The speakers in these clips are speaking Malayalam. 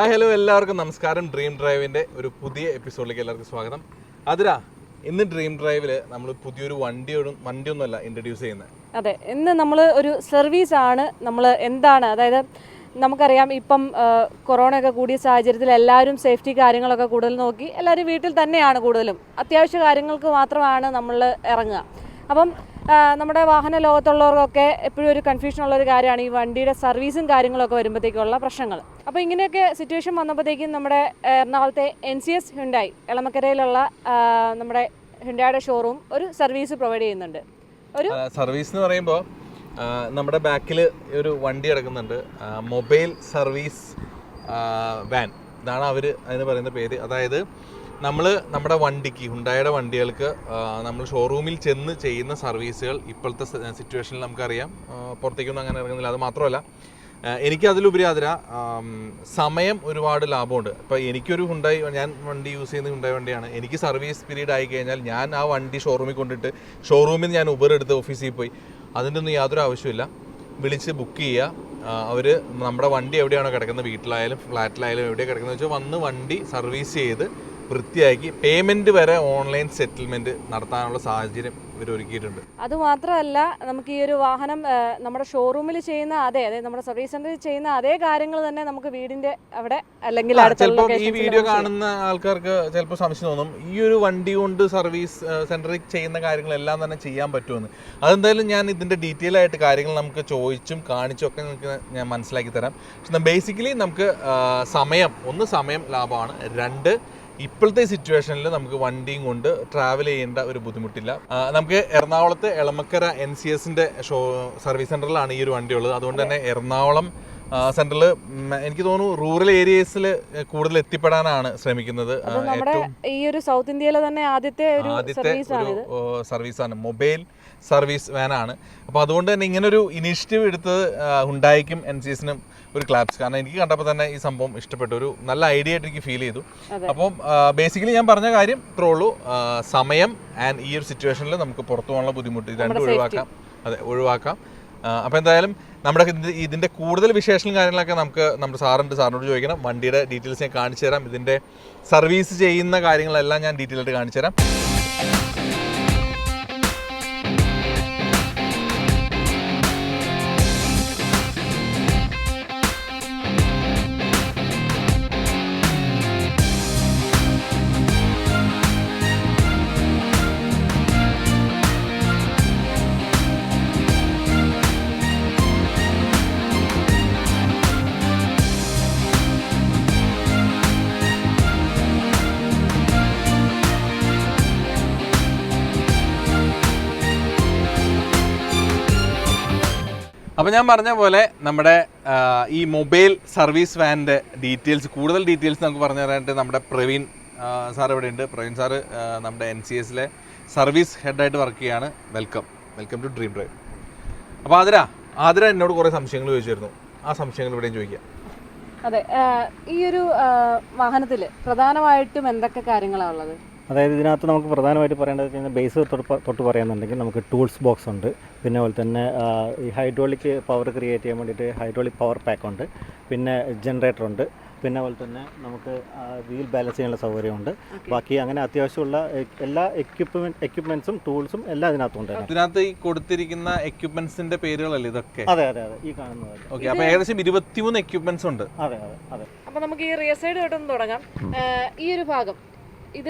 ഹായ് ഹലോ എല്ലാവർക്കും നമസ്കാരം. ഡ്രീം ഡ്രൈവിൻ്റെ ഒരു പുതിയ എപ്പിസോഡിലേക്ക് എല്ലാവർക്കും സ്വാഗതം. അതിരാ, ഇന്ന് ഡ്രീം ഡ്രൈവിൽ നമ്മൾ പുതിയൊരു വണ്ടിയൊന്നുമല്ല ഇൻട്രൊഡ്യൂസ് ചെയ്യുന്നത്. അതെ, ഇന്ന് നമ്മൾ ഒരു സർവീസാണ് എന്താണ്, അതായത് നമുക്കറിയാം ഇപ്പം കൊറോണയൊക്കെ കൂടിയ സാഹചര്യത്തിൽ എല്ലാവരും സേഫ്റ്റി കാര്യങ്ങളൊക്കെ കൂടുതൽ നോക്കി എല്ലാവരും വീട്ടിൽ തന്നെയാണ് കൂടുതലും, അത്യാവശ്യ കാര്യങ്ങൾക്ക് മാത്രമാണ് നമ്മൾ ഇറങ്ങുക. അപ്പം നമ്മുടെ വാഹന ലോകത്തുള്ളവർക്കൊക്കെ എപ്പോഴും ഒരു കൺഫ്യൂഷൻ ഉള്ളൊരു കാര്യമാണ് ഈ വണ്ടിയുടെ സർവീസും കാര്യങ്ങളൊക്കെ വരുമ്പോഴത്തേക്കുള്ള പ്രശ്നങ്ങൾ. അപ്പോൾ ഇങ്ങനെയൊക്കെ സിറ്റുവേഷൻ വന്നപ്പോഴത്തേക്കും നമ്മുടെ എറണാകുളത്തെ NCS ഹ്യുണ്ടായി എളമക്കരയിലുള്ള നമ്മുടെ ഹ്യുണ്ടായുടെ ഷോറൂം ഒരു സർവീസ് പ്രൊവൈഡ് ചെയ്യുന്നുണ്ട്. ഒരു സർവീസ് എന്ന് പറയുമ്പോൾ നമ്മുടെ ബാക്കിൽ ഒരു വണ്ടി കിടക്കുന്നുണ്ട്, മൊബൈൽ സർവീസ് വാൻ. ഇതാണ് അവർ അതിന് പറയുന്ന പേര്. അതായത് നമ്മുടെ വണ്ടിക്ക്, ഹുണ്ടായുടെ വണ്ടികൾക്ക് നമ്മൾ ഷോറൂമിൽ ചെന്ന് ചെയ്യുന്ന സർവീസുകൾ ഇപ്പോഴത്തെ സിറ്റുവേഷനിൽ നമുക്കറിയാം പുറത്തേക്കൊന്നും അങ്ങനെ ഇറങ്ങുന്നില്ല. അത് മാത്രമല്ല, എനിക്കതിലുപരി സമയം ഒരുപാട് ലാഭമുണ്ട്. ഇപ്പോൾ എനിക്കൊരു ഞാൻ വണ്ടി യൂസ് ചെയ്യുന്ന ഹുണ്ടായി വണ്ടിയാണ്. എനിക്ക് സർവീസ് പീരീഡ് ആയി കഴിഞ്ഞാൽ ഞാൻ ആ വണ്ടി ഷോറൂമിൽ കൊണ്ടിട്ട് ഷോറൂമിൽ നിന്ന് ഞാൻ ഉബർ എടുത്ത് ഓഫീസിൽ പോയി, അതിൻ്റെ ഒന്നും യാതൊരു ആവശ്യമില്ല. വിളിച്ച് ബുക്ക് ചെയ്യുക, അവർ നമ്മുടെ വണ്ടി എവിടെയാണോ കിടക്കുന്നത്, വീട്ടിലായാലും ഫ്ലാറ്റിലായാലും എവിടെയാണ് കിടക്കുന്നത് വെച്ചാൽ വന്ന് വണ്ടി സർവീസ് ചെയ്ത് വൃത്തിയാക്കി പേയ്മെന്റ് വരെ ഓൺലൈൻ സെറ്റിൽമെന്റ് നടത്താനുള്ള സാഹചര്യം ഇവർ ഒരുക്കിയിട്ടുണ്ട്. അതുമാത്രമല്ല, നമുക്ക് ഈ ഒരു വാഹനം നമ്മുടെ ഷോറൂമിൽ ചെയ്യുന്ന അതായത് നമ്മുടെ സർവീസ് സെന്ററിൽ ചെയ്യുന്ന അതേ കാര്യങ്ങൾ തന്നെ നമുക്ക് വീടിന്റെ അവിടെ അല്ലെങ്കിൽ ചിലപ്പോൾ ഈ വീഡിയോ കാണുന്ന ആൾക്കാർക്ക് ചിലപ്പോൾ സംശയം തോന്നും, ഈ ഒരു വണ്ടി കൊണ്ട് സർവീസ് സെന്ററിൽ ചെയ്യുന്ന കാര്യങ്ങളെല്ലാം തന്നെ ചെയ്യാൻ പറ്റുമെന്ന്. അതെന്തായാലും ഞാൻ ഇതിന്റെ ഡീറ്റെയിൽ ആയിട്ട് കാര്യങ്ങൾ നമുക്ക് ചോദിച്ചും കാണിച്ചും ഒക്കെ നിങ്ങൾക്ക് ഞാൻ മനസ്സിലാക്കി തരാം. പക്ഷെ ബേസിക്കലി നമുക്ക് സമയം ലാഭമാണ്. രണ്ട്, ഇപ്പോഴത്തെ സിറ്റുവേഷനിൽ നമുക്ക് വണ്ടിയും കൊണ്ട് ട്രാവൽ ചെയ്യേണ്ട ഒരു ബുദ്ധിമുട്ടില്ല. നമുക്ക് എറണാകുളത്ത് എളമക്കര NCSന്റെ സർവീസ് സെന്ററിലാണ് ഈ ഒരു വണ്ടി ഉള്ളത്. അതുകൊണ്ട് തന്നെ എറണാകുളം സെന്ററിൽ എനിക്ക് തോന്നുന്നു റൂറൽ ഏരിയസിൽ കൂടുതൽ എത്തിപ്പെടാനാണ് ശ്രമിക്കുന്നത്. ഈ ഒരു സൗത്ത് ഇന്ത്യയിലെ തന്നെ ആദ്യത്തെ ഒരു സർവീസാണ്, മൊബൈൽ സർവീസ് വാനാണ്. അപ്പോൾ അതുകൊണ്ട് തന്നെ ഇങ്ങനൊരു ഇനിഷ്യേറ്റീവ് എടുത്തത് ഹുണ്ടായിക്കും NCSനും ഒരു ക്ലാപ്സ്. കാരണം എനിക്ക് കണ്ടപ്പോൾ തന്നെ ഈ സംഭവം ഇഷ്ടപ്പെട്ടു, ഒരു നല്ല ഐഡിയ ആയിട്ട് എനിക്ക് ഫീൽ ചെയ്തു. അപ്പം ബേസിക്കലി ഞാൻ പറഞ്ഞ കാര്യം ഇത്രേ ഉള്ളൂ, സമയം ആൻഡ് ഈ ഒരു സിറ്റുവേഷനിൽ നമുക്ക് പുറത്തു പോകാനുള്ള ബുദ്ധിമുട്ട് രണ്ടും ഒഴിവാക്കാം. അപ്പോൾ എന്തായാലും ഇതിൻ്റെ കൂടുതൽ വിശേഷങ്ങളും കാര്യങ്ങളൊക്കെ നമ്മുടെ സാറിനോട് ചോദിക്കണം. വണ്ടിയുടെ ഡീറ്റെയിൽസ് ഞാൻ കാണിച്ചു തരാം. ഇതിൻ്റെ സർവീസ് ചെയ്യുന്ന കാര്യങ്ങളെല്ലാം ഞാൻ ഡീറ്റെയിൽ ആയിട്ട് കാണിച്ചു തരാം. അപ്പോൾ ഞാൻ പറഞ്ഞ പോലെ നമ്മുടെ ഈ മൊബൈൽ സർവീസ് വാനിൻ്റെ കൂടുതൽ ഡീറ്റെയിൽസ് നമുക്ക് പറഞ്ഞു തരാനായിട്ട് നമ്മുടെ പ്രവീൺ സാർ ഇവിടെ ഉണ്ട്. പ്രവീൺ സാറ് നമ്മുടെ NCSലെ സർവീസ് ഹെഡായിട്ട് വർക്ക് ചെയ്യാണ്. Welcome to dream drive. അപ്പോൾ ആതിര എന്നോട് കുറേ സംശയങ്ങൾ ചോദിച്ചിരുന്നു. ആ സംശയങ്ങൾ ഇവിടെയും ചോദിക്കാം. അതെ, ഈ ഒരു വാഹനത്തിൽ പ്രധാനമായിട്ടും എന്തൊക്കെ കാര്യങ്ങളാണ് ഉള്ളത്? അതായത് ഇതിനകത്ത് നമുക്ക് പ്രധാനമായിട്ട് പറയേണ്ടത് ബേസ് തൊട്ട് പറയുന്നുണ്ടെങ്കിൽ നമുക്ക് ടൂൾസ് ബോക്സ് ഉണ്ട്. പിന്നെ അതുപോലെ തന്നെ ഈ ഹൈഡ്രോളിക് പവർ ക്രിയേറ്റ് ചെയ്യാൻ വേണ്ടിയിട്ട് ഹൈഡ്രോളിക് പവർ പാക്ക് ഉണ്ട്. പിന്നെ ജനറേറ്റർ ഉണ്ട്. പിന്നെ അതുപോലെ തന്നെ നമുക്ക് വീൽ ബാലൻസ് ചെയ്യാനുള്ള സൗകര്യമുണ്ട്. ബാക്കി അങ്ങനെ അത്യാവശ്യമുള്ള എല്ലാ എക്യുപ്മെന്റ്സും ടൂൾസും എല്ലാം ഇതിനകത്തുണ്ട്. ഇതിനകത്ത് ഈ കൊടുത്തിരിക്കുന്ന എക്യുപ്മെന്റ്സിന്റെ പേരുകളല്ലേ ഇതൊക്കെ? അതെ, ഈ കാണുന്നത്. ഓക്കെ, അപ്പോൾ ഏകദേശം 23 എക്യുപ്മെന്റ്സ് ഉണ്ട്. അതെ. അപ്പോൾ നമുക്ക് ഈ റിയർ സൈഡ് തൊട്ടൊന്ന് തുടങ്ങാം. ഈ ഒരു ഭാഗം ഇത്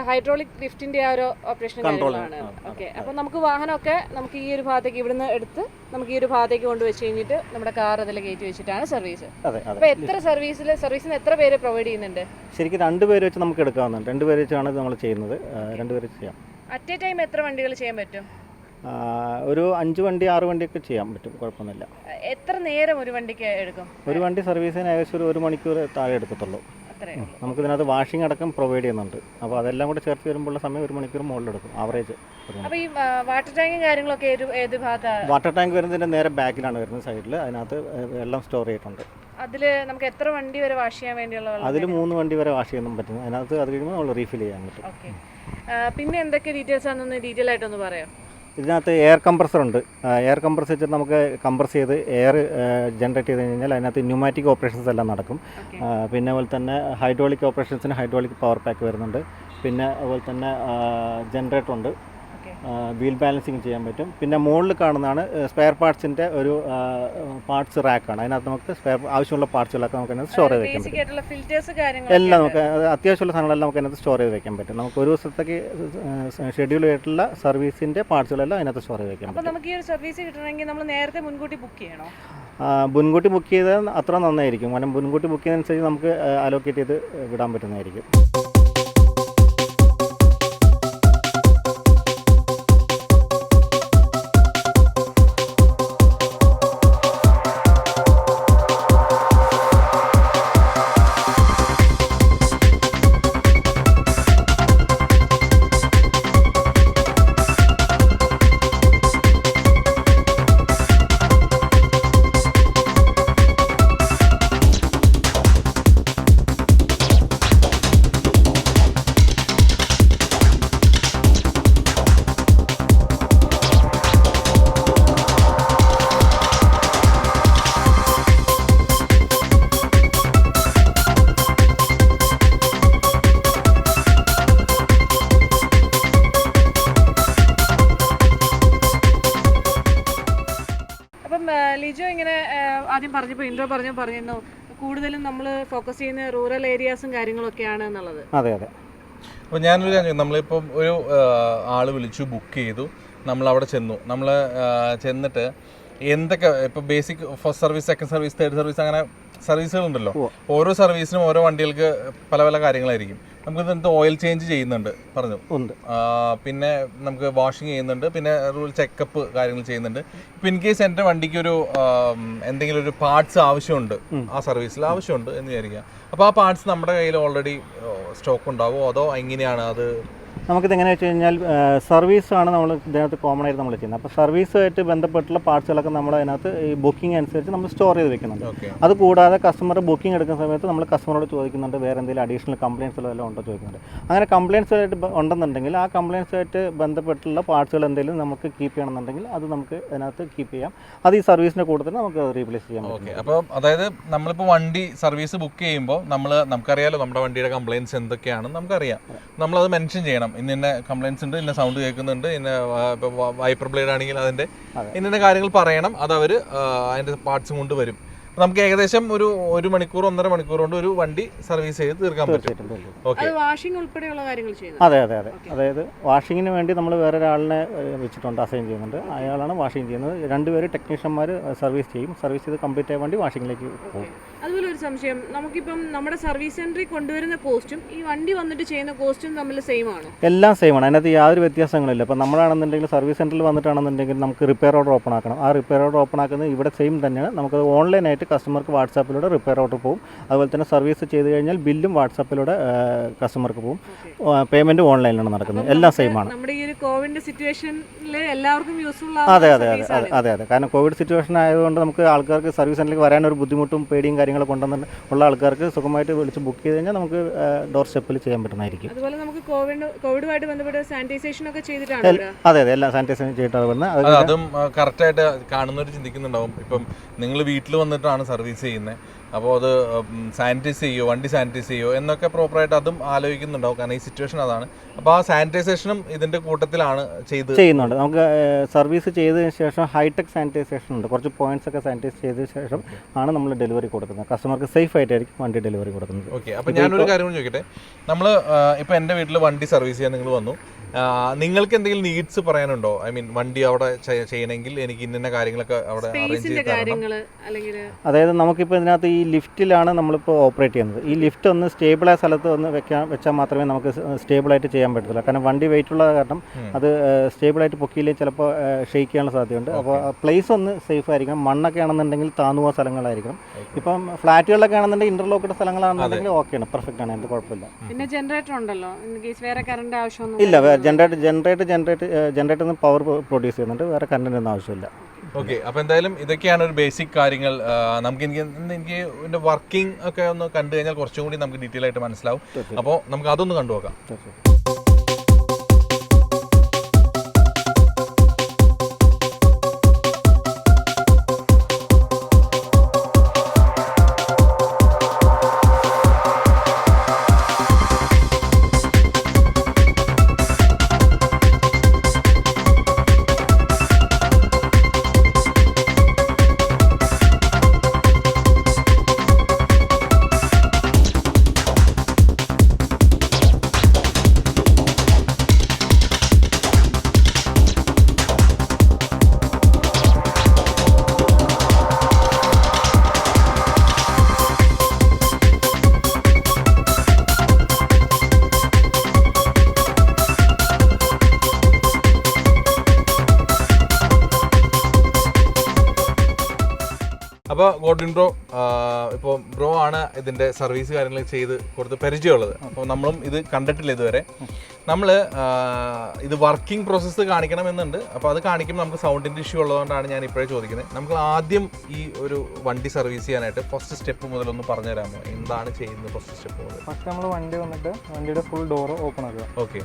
ഹൈഡ്രോളിക് ലിഫ്റ്റിന്റെ ആ ഒരു ഓപ്പറേഷൻ കാര്യങ്ങളാണ്. ഓക്കെ, അപ്പോൾ നമുക്ക് വാഹനമൊക്കെ നമുക്ക് ഈ ഒരു ഭാഗത്തേക്ക് ഇവിടുന്ന് എടുത്ത് നമുക്ക് ഈ ഒരു ഭാഗത്തേക്ക് കൊണ്ടുവച്ച് കഴിഞ്ഞിട്ട് നമ്മുടെ കാർ അതിൽ കയറ്റി വെച്ചിട്ടാണ് സർവീസ്. അപ്പോൾ എത്ര സർവീസിന് എത്ര പേര് പ്രൊവൈഡ് ചെയ്യുന്നുണ്ട്? ശരിക്കും 2 പേര് വെച്ച് നമുക്ക് എടുക്കാവുന്നതാണ്. 2 പേര് വെച്ചാണ് നമ്മൾ ചെയ്യുന്നത്. 2 പേര് ചെയ്യാം. അറ്റ് എ ടൈം എത്ര വണ്ടികൾ ചെയ്യാൻ പറ്റും? ഒരു 5 വണ്ടി 6 വണ്ടിയൊക്കെ ചെയ്യാൻ പറ്റും, കുഴപ്പമൊന്നുമില്ല. എത്ര നേരം ഒരു വണ്ടിക്ക് എടുക്കും? ഒരു വണ്ടി സർവീസിന് ഏകദേശം 1 മണിക്കൂർ താഴെ എടുക്കത്തുള്ളൂ. നമുക്ക് ഇതിനകത്ത് വാഷിംഗ് അടക്കം പ്രൊവൈഡ് ചെയ്യുന്നുണ്ട്. അപ്പോൾ അതെല്ലാം കൂടെ ചേർത്ത് വരുമ്പോൾ സമയം 1 മണിക്കൂർ മുകളിലെടുക്കും ആവറേജ്. അപ്പോൾ ഈ വാട്ടർ ടാങ്കും കാര്യങ്ങളൊക്കെ ഏത് ഭാഗത്താണ്? വാട്ടർ ടാങ്ക് വരുന്നതിൻ്റെ നേരെ ബാക്കിലാണ് വരുന്നത്, സൈഡിൽ. അതിനകത്ത് വെള്ളം സ്റ്റോർ ചെയ്തിട്ടുണ്ട്. അതിൽ നമുക്ക് എത്ര വണ്ടി വരെ വാഷ് ചെയ്യാൻ വേണ്ടിയുള്ള? അതിൽ 3 വണ്ടി വരെ വാഷ് ചെയ്യാൻ പറ്റും. അതിനകത്ത് അത് കഴിയുമ്പോൾ നമ്മൾ റീഫിൽ ചെയ്യാൻ പറ്റും. ഓക്കെ, പിന്നെ എന്തൊക്കെ ഡീറ്റെയിൽസ് ആണെന്ന് ഡീറ്റെയിൽ ആയിട്ടൊന്ന് പറയാം. ഇതിനകത്ത് എയർ കംപ്രസർ ഉണ്ട്. എയർ കംപ്രസ് വെച്ചിട്ട് നമുക്ക് കംപ്രസ് ചെയ്ത് എയർ ജനറേറ്റ് ചെയ്ത് കഴിഞ്ഞാൽ അതിനകത്ത് ന്യൂമാറ്റിക് ഓപ്പറേഷൻസ് എല്ലാം നടക്കും. പിന്നെ അതുപോലെ തന്നെ ഹൈഡ്രോളിക് ഓപ്പറേഷൻസിന് ഹൈഡ്രോളിക് പവർ പാക്ക് വരുന്നുണ്ട്. പിന്നെ അതുപോലെ തന്നെ ജനറേറ്റർ ഉണ്ട്. വീൽ ബാലൻസിങ് ചെയ്യാൻ പറ്റും. പിന്നെ മുകളിൽ കാണുന്നതാണ് സ്പെയർ പാർട്സിൻ്റെ ഒരു പാർട്സ് റാക്കാണ്. അതിനകത്ത് നമുക്ക് സ്പെയർ ആവശ്യമുള്ള പാർട്സുകളൊക്കെ നമുക്ക് അതിനകത്ത് സ്റ്റോർ ചെയ്ത് വെക്കാൻ പറ്റും. എല്ലാം നമുക്ക് അത്യാവശ്യമുള്ള സാധനങ്ങളെല്ലാം നമുക്ക് അതിനകത്ത് സ്റ്റോർ ചെയ്ത് വെക്കാൻ പറ്റും. നമുക്ക് ഒരു ദിവസത്തേക്ക് ഷെഡ്യൂൾ ചെയ്തിട്ടുള്ള സർവീസിൻ്റെ പാർട്സുകളെല്ലാം അതിനകത്ത് സ്റ്റോർ ചെയ്ത് വെക്കാൻ പറ്റും. നമുക്ക് ഈ ഒരു സർവീസ് കിട്ടണമെങ്കിൽ നമ്മൾ നേരത്തെ മുൻകൂട്ടി ബുക്ക് ചെയ്യണോ? മുൻകൂട്ടി ബുക്ക് ചെയ്താൽ അത്ര നന്നായിരിക്കും. കാരണം മുൻകൂട്ടി ബുക്ക് ചെയ്യുന്നതനുസരിച്ച് നമുക്ക് അലോക്കേറ്റ് ചെയ്ത് വിടാൻ പറ്റുന്നതായിരിക്കും. ലിജോ ഇങ്ങനെ ആദ്യം പറഞ്ഞപ്പോൾ ഇൻട്രോ പറഞ്ഞിരുന്നു കൂടുതലും നമ്മൾ ഫോക്കസ് ചെയ്യുന്ന റൂറൽ ഏരിയാസും കാര്യങ്ങളൊക്കെയാണ് എന്നുള്ളത്. അതെ അതെ. അപ്പോൾ ഞാനൊരു കാര്യം, നമ്മളിപ്പം ഒരു ആൾ വിളിച്ചു, ബുക്ക് ചെയ്തു, നമ്മളവിടെ ചെന്നു. നമ്മൾ ചെന്നിട്ട് എന്തൊക്കെ ഇപ്പോൾ basic first service, second service, third service, അങ്ങനെ സർവീസുകളുണ്ടല്ലോ. ഓരോ സർവീസിനും ഓരോ വണ്ടികൾക്ക് പല പല കാര്യങ്ങളായിരിക്കും. നമുക്ക് ഇതിനകത്ത് ഓയിൽ ചേഞ്ച് ചെയ്യുന്നുണ്ട് പറഞ്ഞു ഉണ്ട്. പിന്നെ നമുക്ക് വാഷിംഗ് ചെയ്യുന്നുണ്ട്. പിന്നെ റൂൾ ചെക്കപ്പ് കാര്യങ്ങൾ ചെയ്യുന്നുണ്ട്. ഇപ്പം ഇൻ കേസ് എൻ്റെ വണ്ടിക്ക് ഒരു എന്തെങ്കിലും ഒരു പാർട്സ് ആവശ്യമുണ്ട്, ആ സർവീസിൽ ആവശ്യമുണ്ട് എന്ന് വിചാരിക്കുക. അപ്പോൾ ആ പാർട്സ് നമ്മുടെ കയ്യിൽ ഓൾറെഡി സ്റ്റോക്ക് ഉണ്ടാവുമോ അതോ എങ്ങനെയാണ് അത്? നമുക്കിത് എങ്ങനെയാണെന്ന് വെച്ച് കഴിഞ്ഞാൽ സർവീസാണ് നമ്മൾ ഇതിനകത്ത് കോമൺ ആയിട്ട് നമ്മൾ ചെയ്യുന്നത്. അപ്പോൾ സർവീസുമായിട്ട് ബന്ധപ്പെട്ടുള്ള പാർട്സുകളൊക്കെ നമ്മൾ അതിനകത്ത് ഈ ബുക്കിംഗ് അനുസരിച്ച് നമ്മൾ സ്റ്റോർ ചെയ്ത് വെക്കുന്നുണ്ട്. അത് കൂടാതെ കസ്റ്റമർ ബുക്കിംഗ് എടുക്കുന്ന സമയത്ത് നമ്മൾ കസ്റ്റമറോട് ചോദിക്കുന്നുണ്ട് വേറെ എന്തെങ്കിലും അഡീഷണൽ കംപ്ലയിൻസുകൾ വല്ലതും ഉണ്ടോ ചോദിക്കുന്നുണ്ട്. അങ്ങനെ കംപ്ലയിൻസുമായിട്ട് ഉണ്ടെന്നുണ്ടെങ്കിൽ ആ കംപ്ലയിൻസുമായിട്ട് ബന്ധപ്പെട്ടുള്ള പാർട്സുകൾ എന്തെങ്കിലും നമുക്ക് കീപ്പ് ചെയ്യണമെന്നുണ്ടെങ്കിൽ അത് നമുക്ക് അതിനകത്ത് കീപ്പ് ചെയ്യാം. അത് ഈ സർവീസിൻ്റെ കൂട്ടത്തിൽ നമുക്ക് റീപ്ലേസ് ചെയ്യാൻ പറ്റും. അപ്പോൾ അതായത് നമ്മളിപ്പോൾ വണ്ടി സർവീസ് ബുക്ക് ചെയ്യുമ്പോൾ നമുക്കറിയാലോ നമ്മുടെ വണ്ടിയുടെ കംപ്ലയിൻസ് എന്തൊക്കെയാണെന്ന് നമുക്കറിയാം. നമ്മളത് മെൻഷൻ ചെയ്യണം. ഇന്ന കംപ്ലയിൻസ് ഉണ്ട്, ഇന്ന സൗണ്ട് കേൾക്കുന്നുണ്ട്, ഇന്ന വൈപ്പർ ബ്ലേഡ് ആണെങ്കിൽ അതിൻ്റെ ഇന്ന കാര്യങ്ങൾ പറയണം. അത് അവർ അതിൻ്റെ പാർട്സും കൊണ്ട് വരും. നമുക്ക് ഏകദേശം ഒരു മണിക്കൂർ 1.5 മണിക്കൂർ കൊണ്ട് ഒരു വണ്ടി സർവീസ് ചെയ്ത് തീർക്കാൻ പറ്റും. ഓക്കെ. വാഷിംഗ് ഉൾപ്പെടെയുള്ള കാര്യങ്ങൾ ചെയ്യുന്നു. അതെ അതെ അതെ. അതായത് വാഷിങ്ങിന് വേണ്ടി നമ്മൾ വേറെ ഒരാളിനെ വെച്ചിട്ടുണ്ട്, അസൈൻ ചെയ്യുന്നുണ്ട്. അയാളാണ് വാഷിംഗ് ചെയ്യുന്നത്. 2 പേര് ടെക്നീഷ്യന്മാർ സർവീസ് ചെയ്യും. സർവീസ് ചെയ്ത് കംപ്ലീറ്റ് ആയ വണ്ടി വാഷിങ്ങിലേക്ക് പോകും. അതുപോലെ ഒരു സംശയം, നമുക്കിപ്പം നമ്മുടെ സർവീസ് സെന്ററിൽ കൊണ്ടുവരുന്ന കോസ്റ്റും ഈ വണ്ടി വന്നിട്ട് ചെയ്യുന്ന കോസ്റ്റും തമ്മിൽ സെയിം ആണോ? എല്ലാം സെയിം ആണ്. അതിനകത്ത് യാതൊരു വ്യത്യാസങ്ങളില്ല. ഇപ്പോൾ നമ്മളാണെന്നുണ്ടെങ്കിൽ സർവീസ് സെന്ററിൽ വന്നിട്ടാണെന്നുണ്ടെങ്കിൽ നമുക്ക് റിപ്പയർ ഓർഡർ ഓപ്പൺ ആക്കണം. ആ റിപ്പയർ ഓർഡർ ഓപ്പൺ ആക്കുന്നത് ഇവിടെ സെയിം തന്നെയാണ്. നമുക്ക് ഓൺലൈനായിട്ട് കസ്റ്റമർക്ക് വാട്സാപ്പിലൂടെ റിപ്പയർ ഓർഡർ പോകും. അതുപോലെ തന്നെ സർവീസ് ചെയ്ത് കഴിഞ്ഞാൽ ബില്ലും വാട്സാപ്പിലൂടെ കസ്റ്റമർക്ക് പോകും. പേയ്മെൻറ്റും ഓൺലൈനിലാണ് നടക്കുന്നത്. എല്ലാം സെയിം ആണ്. നമ്മുടെ ഈ ഒരു കോവിഡ് സിറ്റുവേഷനിൽ എല്ലാവർക്കും യൂസ്ഫുൾ ആണ്. അതെ അതെ അതെ അതെ അതെ. കാരണം കോവിഡ് സിറ്റുവേഷൻ ആയതുകൊണ്ട് നമുക്ക് ആൾക്കാർക്ക് സർവീസ് സെന്ററിലേക്ക് വരാനൊരു ബുദ്ധിമുട്ടും പേടിയും കാര്യങ്ങളൊക്കെ ഉള്ള ആൾക്കാർക്ക് സുഖമായിട്ട് വിളിച്ച് ബുക്ക് ചെയ്ത് കഴിഞ്ഞാൽ നമുക്ക് ഡോർ സ്റ്റെപ്പിൽ ചെയ്യാൻ പറ്റുന്നതായിരിക്കും. അതുപോലെ നമുക്ക് കോവിഡുമായിട്ട് ബന്ധപ്പെട്ട് സാനിറ്റൈസേഷൻ ഒക്കെ ചെയ്തിട്ടാണ്. അതെ അതെ, എല്ലാം സാനിറ്റൈസേഷൻ ചെയ്തിട്ടാണ് വരുന്നത്. അതും കറക്റ്റായിട്ട് കാണുന്നവർ ചിന്തിക്കുന്നുണ്ടാവും. ഇപ്പം നിങ്ങൾ വീട്ടിൽ വന്നിട്ടാണ് സർവീസ് ചെയ്യുന്നത്, അപ്പോൾ അത് സാനിറ്റൈസ് ചെയ്യുമോ, വണ്ടി സാനിറ്റൈസ് ചെയ്യുമോ എന്നൊക്കെ പ്രോപ്പറായിട്ട് അതും ആലോചിക്കുന്നുണ്ടാവും. കാരണം ഈ സിറ്റുവേഷൻ അതാണ്. അപ്പോൾ ആ സാനിറ്റൈസേഷനും ഇതിൻ്റെ കൂട്ടത്തിലാണ് ചെയ്യുന്നുണ്ട്. നമുക്ക് സർവീസ് ചെയ്തതിന് ശേഷം ഹൈടെക് സാനിറ്റൈസേഷൻ ഉണ്ട്. കുറച്ച് പോയിന്റ്സ് ഒക്കെ സാനിറ്റൈസ് ചെയ്തതിന് ശേഷം ആണ് നമ്മൾ ഡെലിവറി കൊടുക്കുന്നത്. കസ്റ്റമർക്ക് സേഫ് ആയിട്ടായിരിക്കും വണ്ടി ഡെലിവറി കൊടുക്കുന്നത്. ഓക്കെ. അപ്പോൾ ഞാനൊരു കാര്യം കൂടി ചോദിക്കട്ടെ. നമ്മൾ ഇപ്പോൾ എൻ്റെ വീട്ടിൽ വണ്ടി സർവീസ് ചെയ്യാൻ നിങ്ങൾ വന്നു, നിങ്ങൾക്ക് എന്തെങ്കിലും നീഡ്സ് പറയാനുണ്ടോ? ഐ മീൻ വണ്ടി അവിടെ ചെയ്യണമെങ്കിൽ എനിക്ക് ഇന്ന കാര്യങ്ങളൊക്കെ അവിടെ അറേഞ്ച് ചെയ്ത് തരണം. അതായത് നമുക്കിപ്പോൾ ഇതിനകത്ത് ഈ ലിഫ്റ്റിലാണ് നമ്മളിപ്പോൾ ഓപ്പറേറ്റ് ചെയ്യുന്നത്. ഈ ലിഫ്റ്റ് ഒന്ന് സ്റ്റേബിളായ സ്ഥലത്ത് ഒന്ന് വെച്ചാൽ മാത്രമേ നമുക്ക് സ്റ്റേബിളായിട്ട് ചെയ്യാൻ പറ്റത്തുള്ളൂ. കാരണം വണ്ടി വെയിറ്റ് ഉള്ള കാരണം അത് സ്റ്റേബിളായിട്ട് പൊക്കിയില്ലെങ്കിൽ ചിലപ്പോൾ ഷെയ്ക്ക് ചെയ്യാനുള്ള സാധ്യതയുണ്ട്. അപ്പോൾ പ്ലേസ് ഒന്ന് സേഫ് ആയിരിക്കണം. മണ്ണൊക്കെ ആണെന്നുണ്ടെങ്കിൽ താന്നു പോകുന്ന സ്ഥലങ്ങളായിരിക്കണം. ഇപ്പം ഫ്ലാറ്റുകളിലൊക്കെ ആണെന്നുണ്ടെങ്കിൽ ഇന്റർലോക്കഡ് സ്ഥലങ്ങളാണെന്നുണ്ടെങ്കിൽ ഓക്കെയാണ്, പെർഫെക്റ്റ് ആണ്, എന്ത് കുഴപ്പമില്ല. പിന്നെ ജനറേറ്റർ ഉണ്ടല്ലോ, വേറെ കറണ്ട് ആവശ്യമൊന്നും ഇല്ല. ജനറേറ്റർ പവർ പ്രൊഡ്യൂസ് ചെയ്യുന്നുണ്ട്, വേറെ കറണ്ടിനൊന്നും ആവശ്യമില്ല. ഓക്കെ. അപ്പോൾ എന്തായാലും ഇതൊക്കെയാണ് ഒരു ബേസിക് കാര്യങ്ങൾ. എനിക്ക് ഇതിൻ്റെ വർക്കിംഗ് ഒക്കെ ഒന്ന് കണ്ടു കഴിഞ്ഞാൽ കുറച്ചും കൂടി നമുക്ക് ഡീറ്റെയിൽ ആയിട്ട് മനസ്സിലാവും. അപ്പോൾ നമുക്ക് അതൊന്ന് കണ്ടു നോക്കാം. അപ്പോൾ ഗോഡ്വിൻ ബ്രോ, ഇപ്പോൾ ബ്രോ ആണ് ഇതിൻ്റെ സർവീസ് കാര്യങ്ങൾ ചെയ്ത് കൊടുത്ത് പരിചയമുള്ളത്. അപ്പോൾ നമ്മളും ഇത് കണ്ടിട്ടില്ല ഇതുവരെ. നമ്മൾ ഇത് വർക്കിംഗ് പ്രോസസ്സ് കാണിക്കണമെന്നുണ്ട്. അപ്പോൾ അത് കാണിക്കുമ്പോൾ നമുക്ക് സൗണ്ടിൻ്റെ ഇഷ്യൂ ഉള്ളതുകൊണ്ടാണ് ഞാൻ ഇപ്പോഴേ ചോദിക്കുന്നത്. നമുക്ക് ആദ്യം ഈ ഒരു വണ്ടി സർവീസ് ചെയ്യാനായിട്ട് ഫസ്റ്റ് സ്റ്റെപ്പ് മുതലൊന്ന് പറഞ്ഞു തരാമോ? എന്താണ് ചെയ്യുന്നത് ഫസ്റ്റ് സ്റ്റെപ്പ് മുതൽ? ഫസ്റ്റ് നമ്മൾ വണ്ടി വന്നിട്ട് വണ്ടിയുടെ ഫുൾ ഡോർ ഓപ്പൺ ആക്കുക. ഓക്കെ.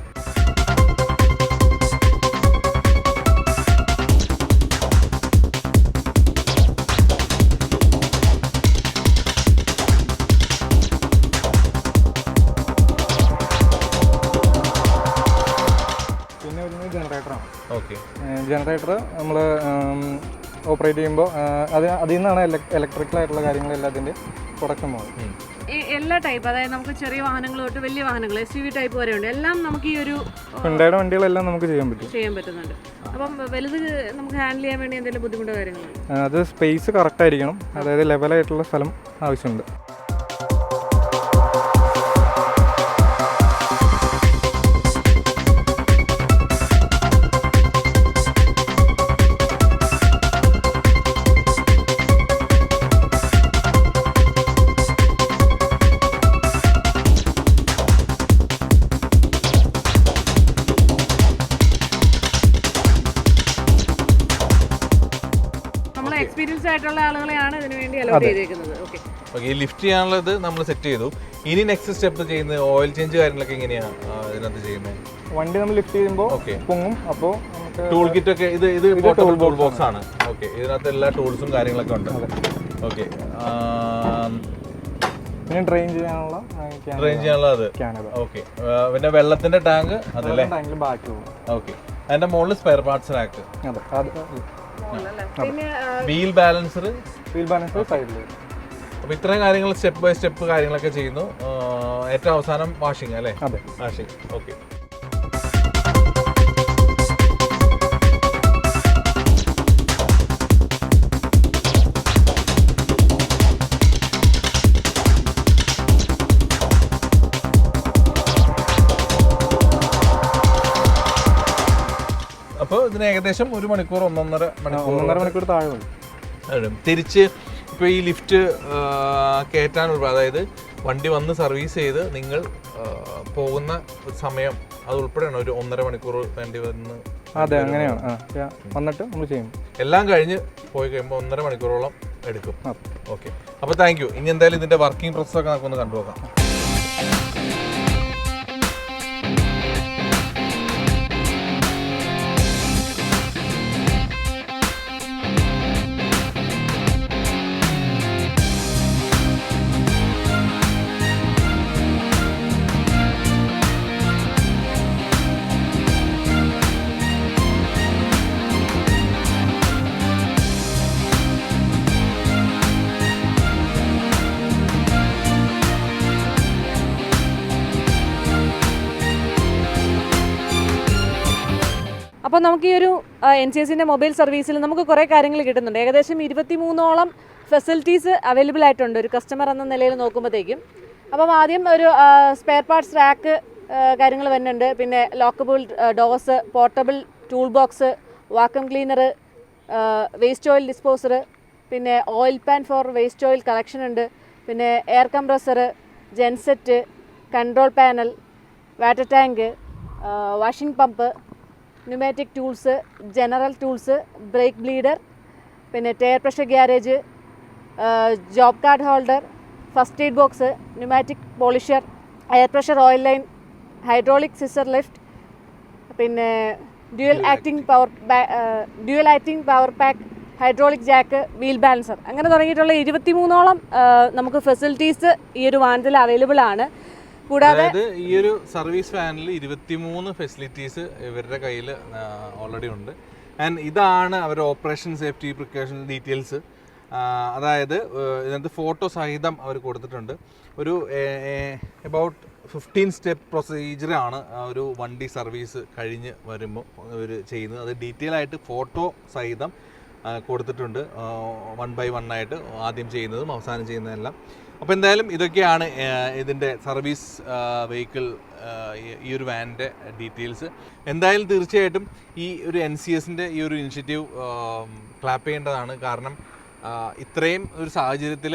പിന്നെ വരുന്നത് ജനറേറ്ററാണ്. ഓക്കെ. ജനറേറ്റർ നമ്മൾ ഓപ്പറേറ്റ് ചെയ്യുമ്പോൾ അതിൽ നിന്നാണ് ഇലക്ട്രിക്കലായിട്ടുള്ള കാര്യങ്ങളെല്ലാത്തിൻ്റെ പ്രൊഡക്ഷൻ പോകുന്നത്. എല്ലാ ടൈപ്പ്, അതായത് നമുക്ക് ചെറിയ വാഹനങ്ങൾ തൊട്ട് വലിയ വാഹനങ്ങൾ SUV ടൈപ്പ് വരെ ഉണ്ട്. എല്ലാം നമുക്ക് ഈ ഒരു ഹ്യുണ്ടായുടെ വണ്ടികളെല്ലാം നമുക്ക് ചെയ്യാൻ പറ്റുന്നുണ്ട്. അപ്പം വലുത് നമുക്ക് ഹാൻഡിൽ ചെയ്യാൻ വേണ്ടി എന്തെങ്കിലും ബുദ്ധിമുട്ടോ കാര്യങ്ങളോ? അത് സ്പേസ് കറക്റ്റ് ആയിരിക്കണം, അതായത് ലെവലായിട്ടുള്ള സ്ഥലം ആവശ്യമുണ്ട്. എക്സ്പീരിയൻസ് ആയിട്ടുള്ള ആളുകളെയാണ് ഇതിനു വേണ്ടി അലോട്ട് ചെയ്തേക്കുന്നത്. ഓക്കെ. ഓക്കെ, ലിഫ്റ്റ് ചെയ്യാനുള്ളത് നമ്മൾ സെറ്റ് ചെയ്തു. ഇനി നെക്സ്റ്റ് സ്റ്റെപ്പ് ചെയ്യുന്നത് ഓയിൽ ചേഞ്ച് കാര്യങ്ങളൊക്കെ എങ്ങനെയാണ് ഇതിനകത്ത് ചെയ്യുന്നത്? വണ്ടി നമ്മൾ ലിഫ്റ്റ് ചെയ്യുമ്പോൾ പൊങ്ങും. അപ്പോൾ ടൂൾ കിറ്റ് ഒക്കെ ഇത് ടൂൾ ബോക്സ് ആണ്. ഓക്കെ, ഇതിനകത്ത് എല്ലാ ടൂൾസും കാര്യങ്ങളൊക്കെ ഉണ്ട്. ഓക്കെ. പിന്നെ ഡ്രെയിൻ ചെയ്യാനുള്ള അത്. ഓക്കെ. പിന്നെ വെള്ളത്തിന്റെ ടാങ്ക് അതല്ലേ? ഓക്കെ. അതിന്റെ മുകളിൽ spare parts rack. Wheel balancer സൈഡിൽ. അപ്പോൾ ഇത്രയും കാര്യങ്ങൾ സ്റ്റെപ്പ് ബൈ സ്റ്റെപ്പ് കാര്യങ്ങളൊക്കെ ചെയ്യുന്നു. ഏറ്റവും അവസാനം വാഷിംഗ് അല്ലേ? വാഷിംഗ്. ഓക്കെ. അപ്പോൾ ഇതിന് ഏകദേശം 1 മണിക്കൂർ 1.5 മണിക്കൂർ താഴെ തിരിച്ച്. ഇപ്പോൾ ഈ ലിഫ്റ്റ് കയറ്റാനുള്ള, അതായത് വണ്ടി വന്ന് സർവീസ് ചെയ്ത് നിങ്ങൾ പോകുന്ന സമയം അത് ഉൾപ്പെടെയാണ് 1.5 മണിക്കൂർ വേണ്ടി വന്ന്? അതെ, അങ്ങനെയാണ്. വന്നിട്ട് നമ്മൾ ചെയ്യും. എല്ലാം കഴിഞ്ഞ് പോയി കഴിയുമ്പോൾ 1.5 മണിക്കൂറോളം എടുക്കും. ഓക്കെ. അപ്പോൾ താങ്ക് യു. ഇനി എന്തായാലും ഇതിൻ്റെ വർക്കിംഗ് പ്രോസസ്സൊക്കെ നമുക്കൊന്ന് കണ്ടുപോകാം. അപ്പോൾ നമുക്ക് ഈ ഒരു NCSന്റെ മൊബൈൽ സർവീസിൽ നമുക്ക് കുറേ കാര്യങ്ങൾ കിട്ടുന്നുണ്ട്. ഏകദേശം 23ഓളം ഫെസിലിറ്റീസ് അവൈലബിൾ ആയിട്ടുണ്ട് ഒരു കസ്റ്റമർ എന്ന നിലയിൽ നോക്കുമ്പോഴത്തേക്കും. അപ്പം ആദ്യം ഒരു സ്പെയർ പാർട്സ് റാക്ക് കാര്യങ്ങൾ വരുന്നുണ്ട്. പിന്നെ lockable doors, portable tool box, vacuum cleaner, waste oil disposer, പിന്നെ oil pan for waste oil collection ഉണ്ട്. പിന്നെ air compressor, genset, control panel, water tank, washing pump, pneumatic tools, general tools, brake bleeder, പിന്നെ tyre pressure garage, job card holder, first aid box, pneumatic polisher, air pressure oil line, hydraulic scissor lift, പിന്നെ dual acting power pack, hydraulic jack, wheel balancer, അങ്ങനെ തുടങ്ങിയിട്ടുള്ള 23ഓളം നമുക്ക് ഫെസിലിറ്റീസ് ഈ ഒരു വാഹനത്തിൽ അവൈലബിൾ ആണ്. കൂടാതെ ഈ ഒരു സർവീസ് വാനിൽ 23 ഫെസിലിറ്റീസ് ഇവരുടെ കയ്യിൽ ഓൾറെഡി ഉണ്ട്. ആൻഡ് ഇതാണ് അവരുടെ ഓപ്പറേഷൻ സേഫ്റ്റി പ്രിക്കോഷൻ ഡീറ്റെയിൽസ്. അതായത് ഇതിനകത്ത് ഫോട്ടോ സഹിതം അവർ കൊടുത്തിട്ടുണ്ട്. ഒരു എബൌട്ട് 15 സ്റ്റെപ്പ് പ്രൊസീജിയറാണ് ഒരു വണ്ടി സർവീസ് കഴിഞ്ഞ് വരുമ്പോൾ അവർ ചെയ്യുന്നത്. അത് ഡീറ്റെയിൽ ആയിട്ട് ഫോട്ടോ സഹിതം കൊടുത്തിട്ടുണ്ട്. 1 by 1 ആയിട്ട് ആദ്യം ചെയ്യുന്നതും അവസാനം ചെയ്യുന്നതെല്ലാം. അപ്പോൾ എന്തായാലും ഇതൊക്കെയാണ് ഇതിൻ്റെ സർവീസ് വെഹിക്കിൾ, ഈ ഒരു വാനിൻ്റെ ഡീറ്റെയിൽസ്. എന്തായാലും തീർച്ചയായിട്ടും ഈ ഒരു NCSൻ്റെ ഈ ഒരു ഇനിഷ്യേറ്റീവ് ക്ലാപ്പ് ചെയ്യേണ്ടതാണ്. കാരണം ഇത്രയും ഒരു സാഹചര്യത്തിൽ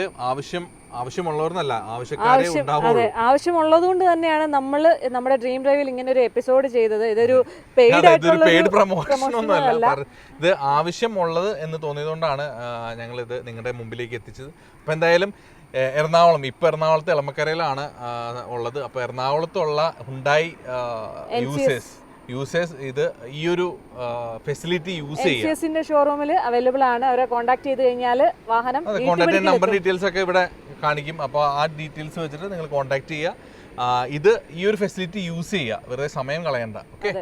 ആവശ്യമുള്ളവർന്നല്ല ആവശ്യക്കാരെ ഉണ്ടാവുള്ളൂ. അതെ, ആവശ്യമുള്ളത് കൊണ്ട് തന്നെയാണ് നമ്മൾ നമ്മുടെ ഡ്രീം ഡ്രൈവിൽ ഇങ്ങനെ ഒരു എപ്പിസോഡ് ചെയ്തത്. ഇതൊരു പെയ്ഡ് പ്രൊമോഷൻ ഒന്നുമല്ല, ഇത് ആവശ്യമുള്ളത് എന്ന് തോന്നിയതുകൊണ്ടാണ് ഞങ്ങൾ ഇത് നിങ്ങളുടെ മുമ്പിലേക്ക് എത്തിച്ചത്. അപ്പോൾ എന്തായാലും എറണാകുളത്ത് എളമക്കരയിലാണ് ഉള്ളത്. അപ്പോൾ എറണാകുളത്തുള്ള ഹുണ്ടായി യൂസേഴ്സ് ഇത് ഈ ഒരു ഫെസിലിറ്റി യൂസ് ചെയ്യാം. ഷോറൂമിൽ അവൈലബിൾ ആണ്. അവരെ കോൺടാക്ട് ചെയ്ത് കഴിഞ്ഞാൽ വാഹനം കോൺടാക്ട് നമ്പർ ഡീറ്റെയിൽസ് ഒക്കെ ഇവിടെ കാണിക്കും. അപ്പോൾ ആ ഡീറ്റെയിൽസ് വെച്ചിട്ട് നിങ്ങൾ കോൺടാക്ട് ചെയ്യുക. ഇത് ഈ ഒരു ഫെസിലിറ്റി യൂസ് ചെയ്യുക, വെറുതെ സമയം കളയണ്ട. ഓക്കെ.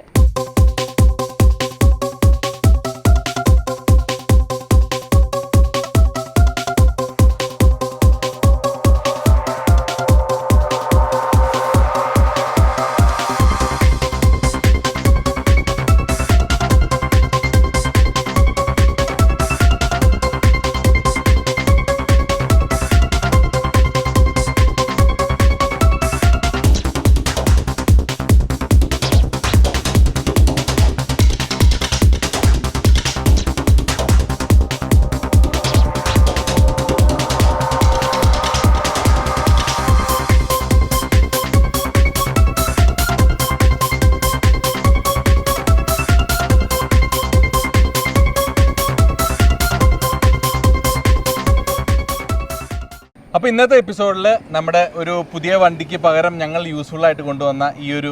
അപ്പോൾ ഇന്നത്തെ എപ്പിസോഡിൽ നമ്മുടെ ഒരു പുതിയ വണ്ടിക്ക് പകരം ഞങ്ങൾ യൂസ്ഫുൾ ആയിട്ട് കൊണ്ടുവന്ന ഈ ഒരു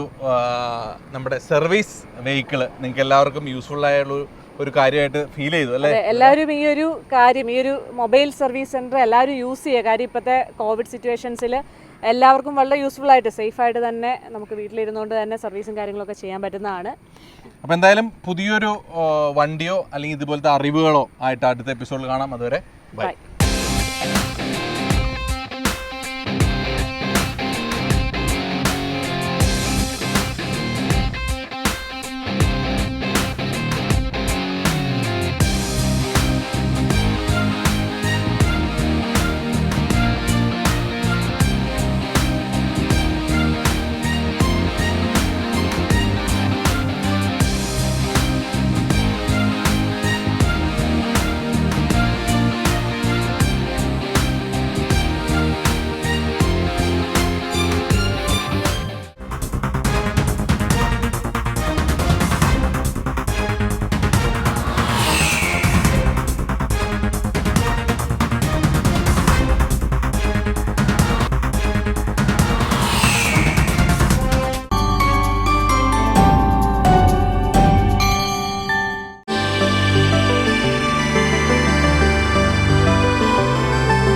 നമ്മുടെ സർവീസ് വെഹിക്കിൾ നിങ്ങൾക്ക് എല്ലാവർക്കും യൂസ്ഫുൾ ആയുള്ള ഒരു കാര്യമായിട്ട് ഫീൽ ചെയ്തു അല്ലേ? എല്ലാവരും ഈ ഒരു കാര്യം, ഈ ഒരു മൊബൈൽ സർവീസ് സെൻറ്റർ എല്ലാവരും യൂസ് ചെയ്യുക. കാര്യം ഇപ്പോഴത്തെ കോവിഡ് സിറ്റുവേഷൻസിൽ എല്ലാവർക്കും വളരെ യൂസ്ഫുൾ ആയിട്ട് സേഫായിട്ട് തന്നെ നമുക്ക് വീട്ടിലിരുന്നുകൊണ്ട് തന്നെ സർവീസും കാര്യങ്ങളൊക്കെ ചെയ്യാൻ പറ്റുന്നതാണ്. അപ്പോൾ എന്തായാലും പുതിയൊരു വണ്ടിയോ അല്ലെങ്കിൽ ഇതുപോലത്തെ അറിവുകളോ ആയിട്ട് അടുത്ത എപ്പിസോഡിൽ കാണാം. അതുവരെ ബൈ.